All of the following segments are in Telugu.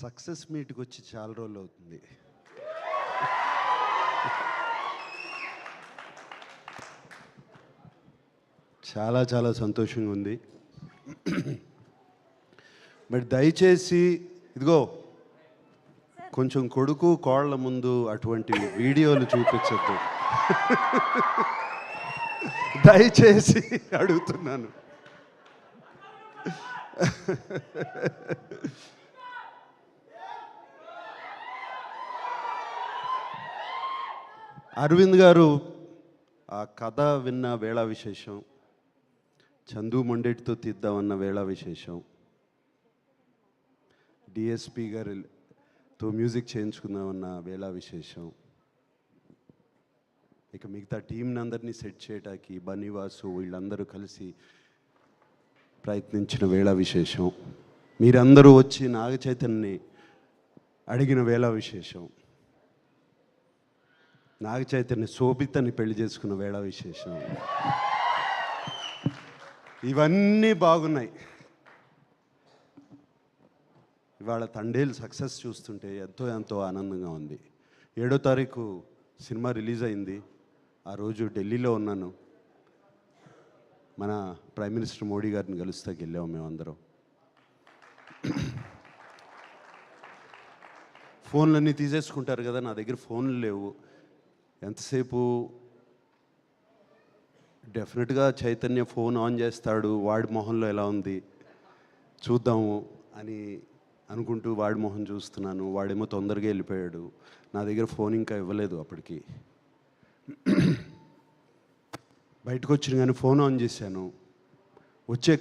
సక్సెస్ మీట్కి వచ్చి చాలా రోజులు అవుతుంది. చాలా చాలా సంతోషంగా ఉంది. బట్ దయచేసి ఇదిగో కొంచెం కొడుకు కోళ్ళ ముందు అటువంటి వీడియోలు చూపించద్దు. దయచేసి అడుగుతున్నాను. అరవింద్ గారు ఆ కథ విన్న వేళ విశేషం, చందు మొండెటితో తీద్దామన్న వేళ విశేషం, డిఎస్పి గారితో మ్యూజిక్ చేయించుకుందామన్న వేళ విశేషం, ఇక మిగతా టీంని అందరినీ సెట్ చేయడానికి బన్నీవాసు వీళ్ళందరూ కలిసి ప్రయత్నించిన వేళ విశేషం, మీరందరూ వచ్చి నాగ చైతన్యని అడిగిన వేళ విశేషం, నాగ చైతన్య శోభితని పెళ్లి చేసుకున్న వేళ విశేషం, ఇవన్నీ బాగున్నాయి. ఇవాళ తండేల్ సక్సెస్ చూస్తుంటే ఎంతో ఆనందంగా ఉంది. 7వ తారీఖు సినిమా రిలీజ్ అయింది. ఆ రోజు ఢిల్లీలో ఉన్నాను. మన ప్రైమ్ మినిస్టర్ మోడీ గారిని కలుస్తాకి వెళ్ళాము మేమందరం. ఫోన్లన్నీ తీసేసుకుంటారు కదా, నా దగ్గర ఫోన్లు లేవు. ఎంతసేపు డెఫినెట్గా చైతన్య ఫోన్ ఆన్ చేస్తాడు, వాడి మొహంలో ఎలా ఉంది చూద్దాము అని అనుకుంటూ వాడి మొహం చూస్తున్నాను. వాడేమో తొందరగా వెళ్ళిపోయాడు. నా దగ్గర ఫోన్ ఇంకా ఇవ్వలేదు అప్పటికి. బయటకు వచ్చిన కానీ ఫోన్ ఆన్ చేశాను. వచ్చే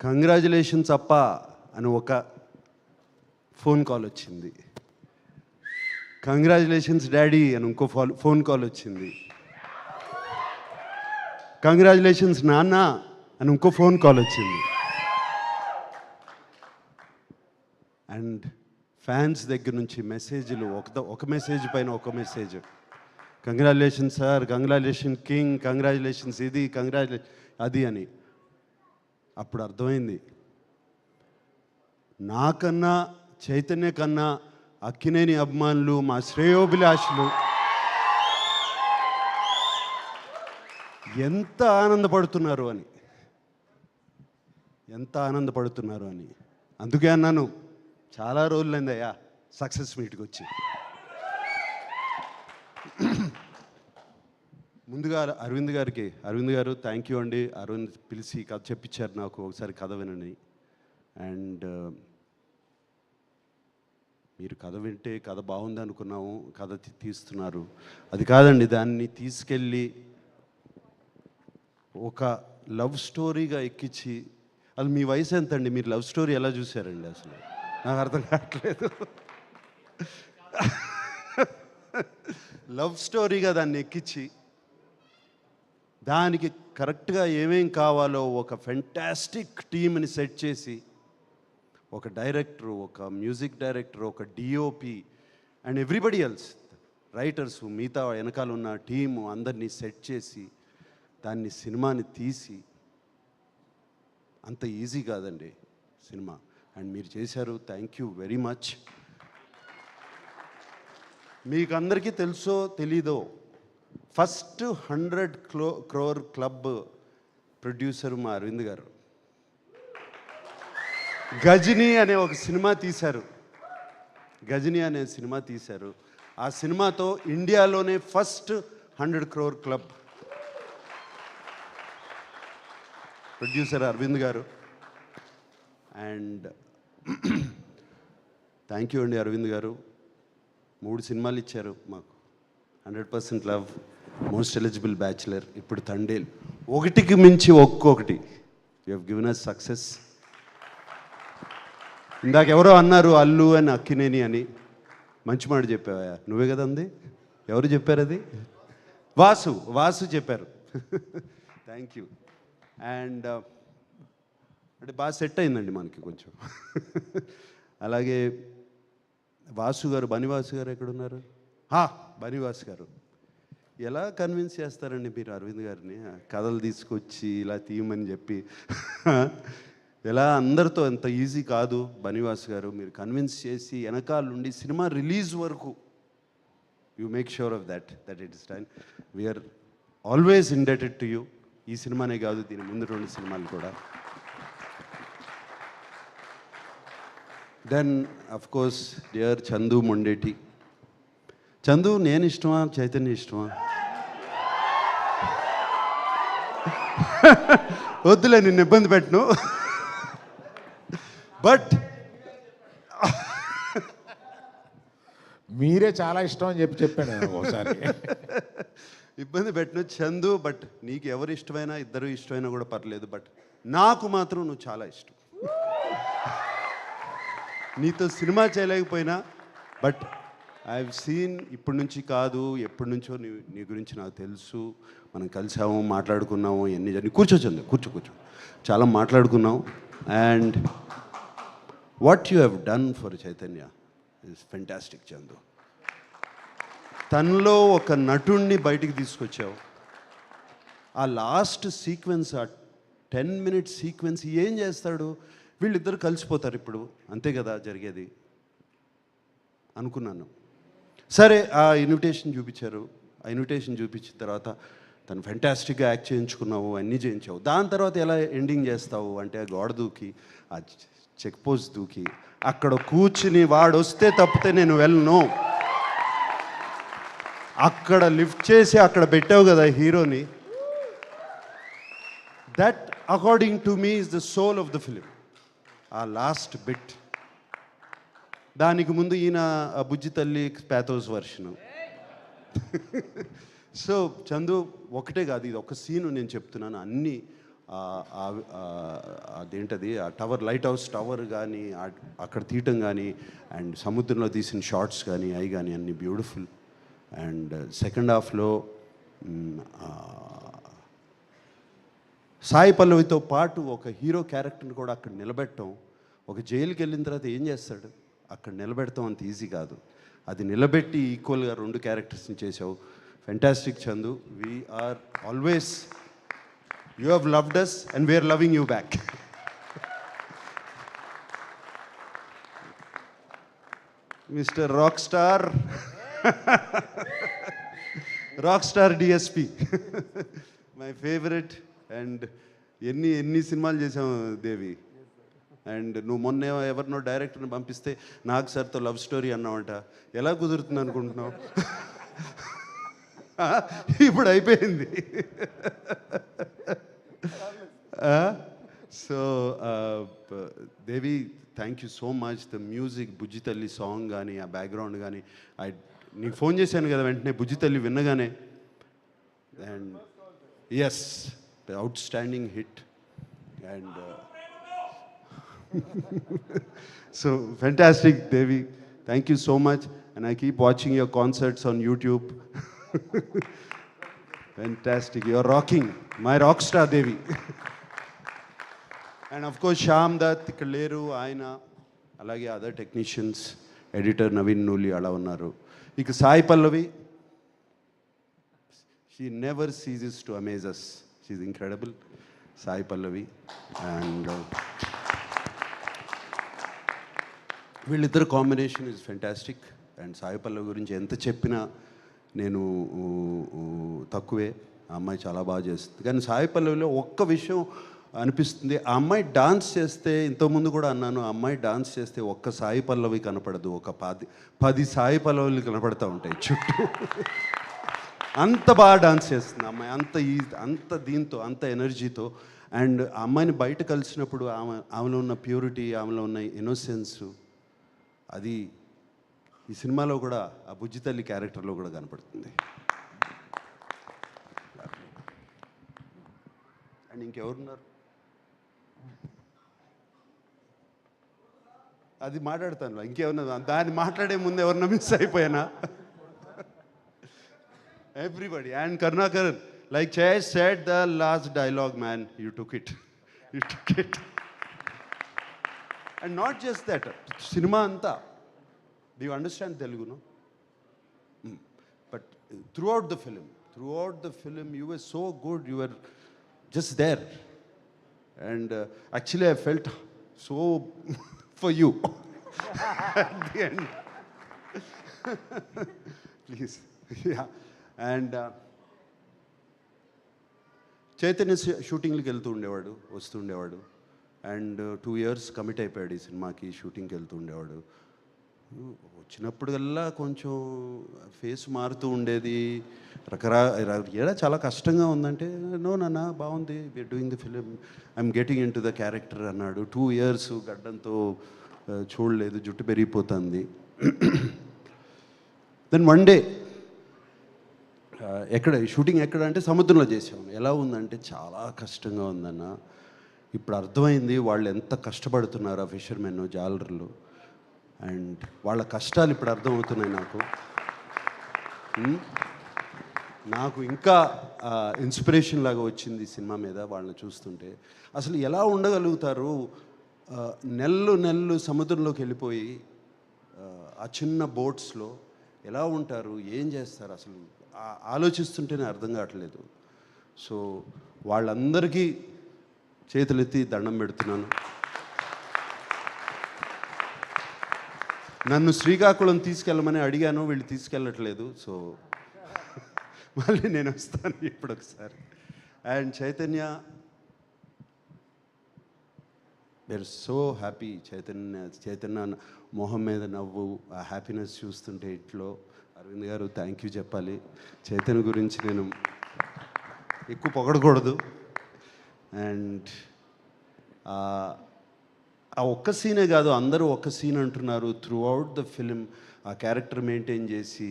కంగ్రాచులేషన్స్ అప్ప అని ఒక ఫోన్ కాల్ వచ్చింది. కంగ్రాచులేషన్స్ డాడీ అని ఇంకో ఫోన్ కాల్ వచ్చింది. కంగ్రాచులేషన్స్ నాన్న అని ఇంకో ఫోన్ కాల్ వచ్చింది. అండ్ ఫ్యాన్స్ దగ్గర నుంచి మెసేజ్లు, ఒక మెసేజ్ పైన ఒక message. Congratulation sir, congratulation king, congratulations ఇది, కంగ్రాచులేషన్ అది అని. అప్పుడు అర్థమైంది, నాకన్నా చైతన్య కన్నా అక్కినేని అభిమానులు, మా శ్రేయోభిలాషులు ఎంత ఆనందపడుతున్నారు అని, ఎంత ఆనందపడుతున్నారు అని. అందుకే అన్నాను, చాలా రోజులైందయ్యా సక్సెస్ మీట్కి వచ్చి. ముందుగా అరవింద్ గారు థ్యాంక్ యూ అండి. అరవింద్ పిలిచి కథ చెప్పించారు నాకు, ఒకసారి కథ వినని. అండ్ మీరు కథ వింటే కథ బాగుంది అనుకున్నాము, కథ తీస్తున్నారు. అది కాదండి, దాన్ని తీసుకెళ్ళి ఒక లవ్ స్టోరీగా ఎక్కించి, అది మీ వయసు ఎంత అండి, మీరు లవ్ స్టోరీ ఎలా చూశారండి? అసలు నాకు అర్థం కావట్లేదు. లవ్ స్టోరీగా దాన్ని ఎక్కించి, దానికి కరెక్ట్గా ఏమేం కావాలో ఒక ఫెంటాస్టిక్ టీమ్ని సెట్ చేసి, ఒక డైరెక్టరు, ఒక మ్యూజిక్ డైరెక్టర్, ఒక DOP and everybody else, writers, మిగతా వెనకాల ఉన్న టీము అందరినీ సెట్ చేసి దాన్ని సినిమాని తీసి, అంత ఈజీ కాదండి సినిమా. అండ్ మీరు చేశారు, థ్యాంక్ యూ వెరీ మచ్. మీకు అందరికీ తెలుసో తెలీదో, ఫస్ట్ 100 crore క్లబ్ ప్రొడ్యూసర్ మా అరవింద్ గారు. గజనీ అనే ఒక సినిమా తీశారు. గజనీ అనే సినిమా తీశారు. ఆ సినిమాతో ఇండియాలోనే first 100 crore club producer Aravind garu. And thank you అండి అరవింద్ గారు. 3 సినిమాలు ఇచ్చారు మాకు. 100% లవ్, మోస్ట్ ఎలిజిబుల్ బ్యాచులర్, ఇప్పుడు తండేల్. ఒకటికి మించి ఒక్కొక్కటి. You have given us success. ఇందాక ఎవరో అన్నారు అల్లు అని అక్కినేని అని. మంచి మాట చెప్పావా? నువ్వే కదా అంది. ఎవరు చెప్పారు అది? వాసు చెప్పారు. Thank you. అండ్ అంటే బాగా సెట్ అయిందండి మనకి కొంచెం. అలాగే బనివాసు గారు ఎక్కడున్నారు? బనివాసు గారు. ఎలా కన్విన్స్ చేస్తారండి మీరు అరవింద్ గారిని? కథలు తీసుకొచ్చి ఇలా తీయమని చెప్పి ఎలా అందరితో ఎంత ఈజీ కాదు బనివాస్ గారు, మీరు కన్విన్స్ చేసి వెనకాల నుండి సినిమా రిలీజ్ వరకు you make sure of that it is done. We are always indebted to you. ఈ సినిమానే కాదు, దీని ముందు 2 సినిమాలు కూడా. Then of course dear Chandu Mondeti. Chandu నేను ఇష్టమా, చైతన్య ఇష్టమా? వద్దులే, నిన్ను ఇబ్బంది పెట్టను. బట్ మీరే చాలా ఇష్టం అని చెప్పాను ఒకసారి. ఇబ్బంది పెట్టను చందు. బట్ నీకు ఎవరు ఇష్టమైనా, ఇద్దరు ఇష్టమైనా కూడా పర్లేదు. బట్ నాకు మాత్రం నువ్వు చాలా ఇష్టం. నీతో సినిమా చేయలేకపోయినా బట్ ఐ హావ్ సీన్, ఇప్పటి నుంచి కాదు ఎప్పటి నుంచో నీ గురించి నాకు తెలుసు. మనం కలిసాము, మాట్లాడుకున్నాము, ఎన్ని జరిగి కూర్చో కూర్చో చాలా మాట్లాడుకున్నాం. And what you have done for Chaitanya is fantastic Chandu. తనలో ఒక నటుణ్ణి బయటికి తీసుకొచ్చావు. ఆ లాస్ట్ సీక్వెన్స్, ఆ 10 minute సీక్వెన్స్ ఏం చేస్తాడు? వీళ్ళిద్దరు కలిసిపోతారు ఇప్పుడు, అంతే కదా జరిగేది అనుకున్నాను. సరే, ఆ ఇన్విటేషన్ చూపించారు. ఆ ఇన్విటేషన్ చూపించిన తర్వాత తను ఫెంటాస్టిక్గా యాక్ట్ చేయించుకున్నావు, అన్నీ చేయించావు. దాని తర్వాత ఎలా ఎండింగ్ చేస్తావు అంటే, ఆ గోడ దూకి, ఆ చెక్ పోస్ట్ దూకి, అక్కడ కూర్చుని వాడు వస్తే తప్పితే నేను వెళ్ళను, అక్కడ లిఫ్ట్ చేసి అక్కడ పెట్టావు కదా హీరోని. That according to me is the soul of the film. ఆ లాస్ట్ బిట్. దానికి ముందు ఈయన బుజ్జి తల్లి ప్యాథోస్ వర్షను. సో చందు, ఒకటే కాదు, ఇది ఒక సీను నేను చెప్తున్నాను. అన్నీ అదేంటది, ఆ టవర్, లైట్ హౌస్ టవర్ కానీ, అక్కడ తీయటం కానీ, అండ్ సముద్రంలో తీసిన షార్ట్స్ కానీ, అవి కానీ అన్నీ బ్యూటిఫుల్. అండ్ సెకండ్ హాఫ్లో సాయి పల్లవితో పాటు ఒక హీరో క్యారెక్టర్ని కూడా అక్కడ నిలబెట్టడం. ఒక జైలుకి వెళ్ళిన తర్వాత ఏం చేస్తాడు, అక్కడ నిలబెడతాం అంత ఈజీ కాదు. అది నిలబెట్టి ఈక్వల్గా 2 క్యారెక్టర్స్ని చేసావు. Fantastic Chandu. We are always, you have loved us and we are loving you back. Mister rock star, rock star DSP, my favourite. And ఎన్ని సినిమాలు చేసావు దేవి. అండ్ నువ్వు మొన్న ఎవరినో డైరెక్టర్ని పంపిస్తే నాకు సార్తో లవ్ స్టోరీ అన్నావంట. ఎలా కుదురుతుంది అనుకుంటున్నావు? ఇప్పుడు అయిపోయింది. So Devi, thank you so much. The music, Bujji Thalli song కానీ, ఆ బ్యాక్గ్రౌండ్ కానీ, నీకు ఫోన్ చేశాను కదా వెంటనే బుజ్జి తల్లి విన్నగానే. And yes, outstanding hit. And so fantastic Devi, thank you so much, and I keep watching your concerts on YouTube. Fantastic, you're rocking, my rock star Devi. And of course Shyam Dutt ఇక్కడ లేరు, ఆయన అలాగే other technicians, editor Naveen Nooli అలా ఉన్నారు. ఇక Sai Pallavi, she never ceases to amaze us, she's incredible. Sai Pallavi and వీళ్ళిద్దరు combination is fantastic. And Sai Pallavi గురించి ఎంత చెప్పినా నేను తక్కువే. ఆ అమ్మాయి చాలా బాగా చేస్తుంది. కానీ సాయి పల్లవిలో ఒక్క విషయం అనిపిస్తుంది, ఆ అమ్మాయి డాన్స్ చేస్తే, ఇంతకుముందు కూడా అన్నాను, ఆ అమ్మాయి డాన్స్ చేస్తే ఒక్క సాయి పల్లవి కనపడదు, ఒక 10 సాయి పల్లవులు కనపడుతూ ఉంటాయి చుట్టూ. అంత బాగా డాన్స్ చేస్తుంది ఆ అమ్మాయి, అంత దీంతో, అంత ఎనర్జీతో. అండ్ ఆ అమ్మాయిని బయట కలిసినప్పుడు ఆమెలో ఉన్న ప్యూరిటీ, ఆమెలో ఉన్న ఇన్నోసెన్స్, అది ఈ సినిమాలో కూడా, ఆ బుజ్జి తల్లి క్యారెక్టర్లో కూడా కనపడుతుంది. అండ్ ఇంకెవరున్నారు? అది మాట్లాడతాను, ఇంకేమన్నా దాన్ని మాట్లాడే ముందు ఎవరన్నా మిస్ అయిపోయానా? Everybody. And Karunakar, like Jay said, the last dialogue, man, you took it. You took it. And not just that, cinema anta. Do you understand Telugu, no? But throughout the film, you were so good, you were just there. And actually I felt so for you at the end. Please. Yeah. And Chaitanya షూటింగ్కి వెళ్తూ ఉండేవాడు, వస్తూ ఉండేవాడు. అండ్ 2 years కమిట్ అయిపోయాడు ఈ సినిమాకి. షూటింగ్కి వెళ్తూ ఉండేవాడు. వచ్చినప్పుడల్లా కొంచెం ఫేస్ మారుతూ ఉండేది. ఏడా చాలా కష్టంగా ఉందంటే, నో నాన్న బాగుంది, we are doing the film, I'm getting into the character అన్నాడు. 2 years గడ్డంతో చూడలేదు, జుట్టు పెరిగిపోతుంది. దెన్ వన్ డే ఎక్కడ షూటింగ్ ఎక్కడ అంటే సముద్రంలో చేసాము. ఎలా ఉందంటే చాలా కష్టంగా ఉందన్న. ఇప్పుడు అర్థమైంది వాళ్ళు ఎంత కష్టపడుతున్నారు ఆ ఫిషర్మెన్, జాలర్లు. అండ్ వాళ్ళ కష్టాలు ఇప్పుడు అర్థమవుతున్నాయి నాకు ఇంకా ఇన్స్పిరేషన్ లాగా వచ్చింది ఈ సినిమా మీద వాళ్ళని చూస్తుంటే. అసలు ఎలా ఉండగలుగుతారు, నెలలు సముద్రంలోకి వెళ్ళిపోయి ఆ చిన్న బోట్స్లో ఎలా ఉంటారు, ఏం చేస్తారు, అసలు ఆలోచిస్తుంటేనే అర్థం కావట్లేదు. సో వాళ్ళందరికీ చేతులెత్తి దండం పెడుతున్నాను. నన్ను శ్రీకాకుళం తీసుకెళ్ళమని అడిగాను, వీళ్ళు తీసుకెళ్ళట్లేదు. సో మళ్ళీ నేను వస్తాను ఇప్పుడు ఒకసారి. And we are so happy. Chaitanya మొహం మీద నవ్వు, ఆ హ్యాపీనెస్ చూస్తుంటే ఇంట్లో. అరవింద్ గారు థ్యాంక్ యూ చెప్పాలి. చైతన్య గురించి నేను ఎక్కువ పొగడకూడదు. అండ్ ఆ ఒక్క సీనే కాదు, అందరూ ఒక్క సీన్ అంటున్నారు. త్రూ అవుట్ ద ఫిలిం ఆ క్యారెక్టర్ మెయింటైన్ చేసి,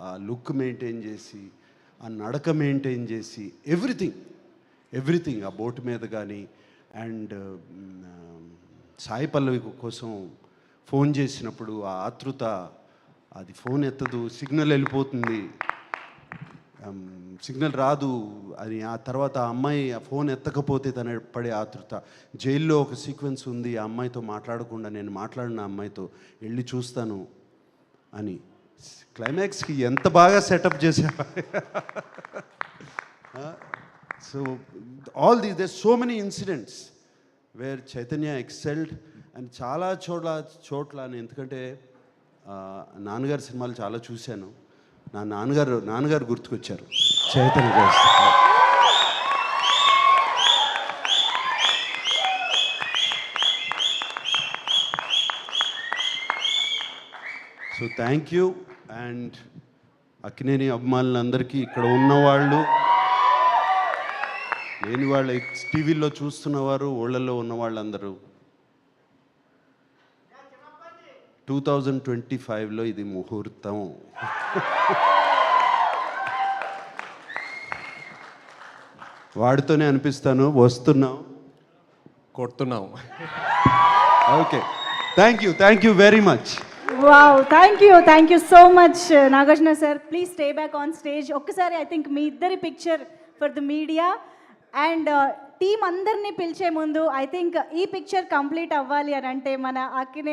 ఆ లుక్ మెయింటైన్ చేసి, ఆ నడక మెయింటైన్ చేసి, ఎవ్రీథింగ్ ఆ బోట్ మీద కానీ. అండ్ సాయి పల్లవి కోసం ఫోన్ చేసినప్పుడు ఆ ఆతృత, అది ఫోన్ ఎత్తదు, సిగ్నల్ వెళ్ళిపోతుంది, సిగ్నల్ రాదు అని. ఆ తర్వాత ఆ అమ్మాయి ఆ ఫోన్ ఎత్తకపోతే తన పడే ఆతృత. జైల్లో ఒక సీక్వెన్స్ ఉంది, ఆ అమ్మాయితో మాట్లాడకుండా నేను మాట్లాడిన అమ్మాయితో వెళ్ళి చూస్తాను అని. క్లైమాక్స్కి ఎంత బాగా సెటప్ చేశారు. So all these there so many incidents where Chaitanya excelled. And చాలా చోట్ల ఎందుకంటే నాన్నగారి సినిమాలు చాలా చూశాను. నా నాన్నగారు గుర్తుకొచ్చారు చైతన్య గారు. So thank you. And Akkineni అభిమానులందరికీ, ఇక్కడ ఉన్నవాళ్ళు, లేని వాళ్ళు, టీవీలో చూస్తున్నవారు, ఊళ్ళల్లో ఉన్న వాళ్ళందరూ, 2025లో ఇది ముహూర్తం. వాడితోనే అనిపిస్తాను, వస్తున్నాం, కొడుతున్నాం. Okay, thank you very much. Wow, thank you so much Nagarjuna sir. Please stay back on stage. ఒక్కసారి ఐ థింక్ మీ ఇద్దరి picture for the media. And team అందరినీ పిలిచే ముందు ఐ థింక్ ఈ పిక్చర్ కంప్లీట్ అవ్వాలి అని అంటే మన అక్కినేని